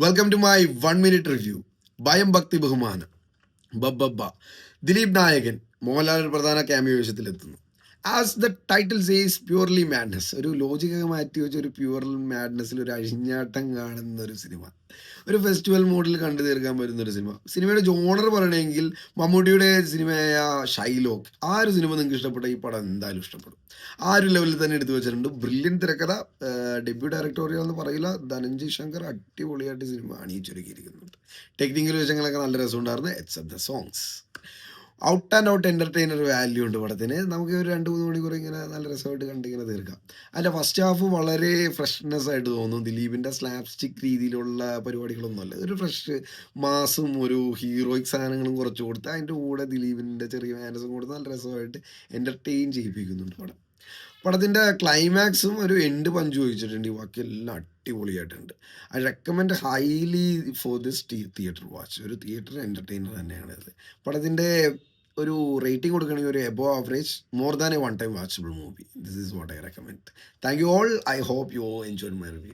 Welcome to my 1 minute review. ഭയം ഭക്തി ബഹുമാനം. ബബ്ബ ദിലീപ് നായകൻ മോഹൻലാൽ ഒരു പ്രധാന ക്യാമിയോ വേഷത്തിലെത്തുന്നു. As the title says purely madness. ഒരു ലോജിക്കൊക്കെ മാറ്റി വെച്ച ഒരു പ്യൂർ മാഡ്നസ്സിൽ ഒരു അഴിഞ്ഞാട്ടം കാണുന്ന ഒരു സിനിമ. ഒരു ഫെസ്റ്റിവൽ മൂഡിൽ കണ്ടു തീർക്കാൻ പറ്റുന്ന ഒരു സിനിമ. സിനിമയുടെ ജോണർ പറയണമെങ്കിൽ മമ്മൂട്ടിയുടെ സിനിമയായ ഷൈലോക്ക്. ആ ഒരു സിനിമ നിങ്ങൾക്ക് ഇഷ്ടപ്പെട്ട ഈ പടം എന്തായാലും ഇഷ്ടപ്പെടും. ആ ഒരു ലെവലിൽ തന്നെ എടുത്തു വെച്ചിട്ടുണ്ട്. ബ്രില്യൻ തിരക്കഥ, ഡെബ്യൂ ഡയറക്ടോറിയൽ എന്ന് പറയില്ല, ധനഞ്ജയ് ശങ്കർ അടിപൊളിയായിട്ട് സിനിമ അണിയിച്ചൊരുക്കിയിരിക്കുന്നുണ്ട്. ടെക്നിക്കൽ വശങ്ങളൊക്കെ നല്ല രസമുണ്ടായിരുന്നു. Except the songs. Out and out entertainer value ഉണ്ട് പടത്തിന്. നമുക്ക് ഒരു 2-3 മണിക്കൂർ ഇങ്ങനെ നല്ല രസമായിട്ട് കണ്ടിങ്ങനെ തീർക്കാം. അതിൻ്റെ ഫസ്റ്റ് ഹാഫ് വളരെ ഫ്രഷ്നെസ് ആയിട്ട് തോന്നും. ദിലീപിൻ്റെ സ്ലാപ്സ്റ്റിക് രീതിയിലുള്ള പരിപാടികളൊന്നുമല്ല. ഒരു ഫ്രഷ് മാസും ഒരു ഹീറോയിക് സാധനങ്ങളും കുറച്ച് കൊടുത്ത് അതിൻ്റെ കൂടെ ദിലീപിൻ്റെ ചെറിയ മാനസും കൊടുത്ത് നല്ല രസമായിട്ട് എൻ്റർടൈൻ ചെയ്യിപ്പിക്കുന്നുണ്ട് പടം. പടത്തിൻ്റെ ക്ലൈമാക്സും ഒരു എൻഡ് പഞ്ച് ചോദിച്ചിട്ടുണ്ട്. ബാക്കിയെല്ലാം അടിപൊളിയായിട്ടുണ്ട്. I recommend highly for this theatre watch. ഒരു തിയേറ്റർ എൻ്റർടൈനർ തന്നെയാണ് ഇത്. പടത്തിൻ്റെ ഒരു റേറ്റിംഗ് കൊടുക്കുകയാണെങ്കിൽ ഒരു above average, more than a one time watchable movie. This is what I recommend. Thank you all. I hope you enjoy my review.